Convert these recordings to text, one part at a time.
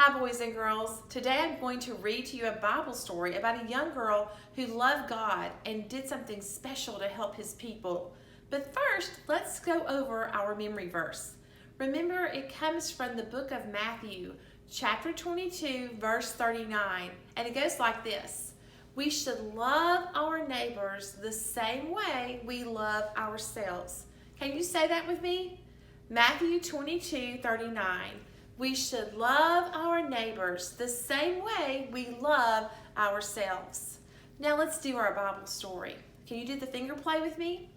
Hi, boys and girls. Today I'm going to read to you a Bible story about a young girl who loved God and did something special to help his people. But first, let's go over our memory verse. Remember, it comes from the book of Matthew, chapter 22, verse 39, and it goes like this. We should love our neighbors the same way we love ourselves. Can you say that with me? Matthew 22, 39. We should love our neighbors the same way we love ourselves. Now let's do our Bible story. Can you do the finger play with me?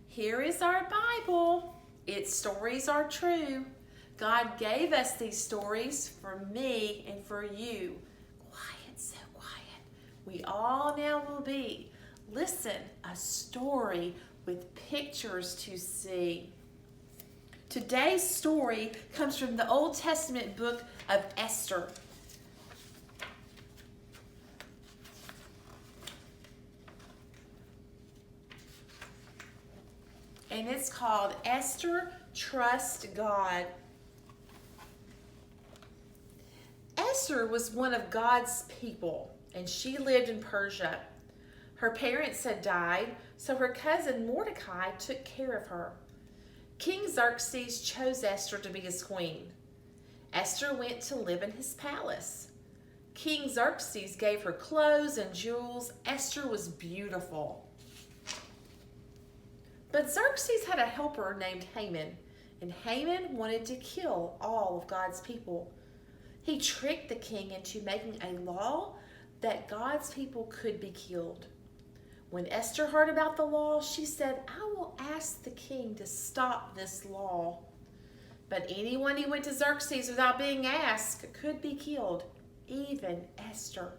Here is our Bible. Its stories are true. God gave us these stories for me and for you. Quiet, so quiet. We all now will be. Listen, a story with pictures to see. Today's story comes from the Old Testament book of Esther. And it's called Esther, Trust God. Esther was one of God's people, and she lived in Persia. Her parents had died, so her cousin Mordecai took care of her. King Xerxes chose Esther to be his queen. Esther went to live in his palace. King Xerxes gave her clothes and jewels. Esther was beautiful. But Xerxes had a helper named Haman, and Haman wanted to kill all of God's people. He tricked the king into making a law that God's people could be killed. When Esther heard about the law, she said, I will ask the king to stop this law. But anyone who went to Xerxes without being asked could be killed, even Esther.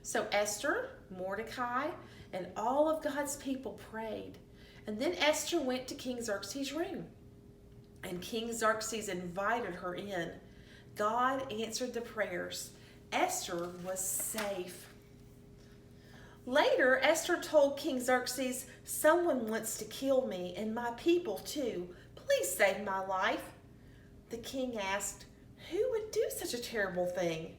So Esther, Mordecai, and all of God's people prayed. And then Esther went to King Xerxes' room. And King Xerxes invited her in. God answered the prayers. Esther was safe. Later, Esther told King Xerxes, someone wants to kill me and my people too. Please save my life. The king asked, who would do such a terrible thing?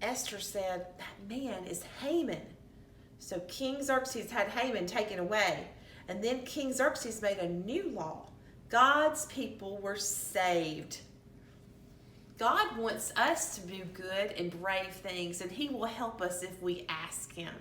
Esther said, that man is Haman. So King Xerxes had Haman taken away. And then King Xerxes made a new law. God's people were saved. God wants us to do good and brave things, and he will help us if we ask him.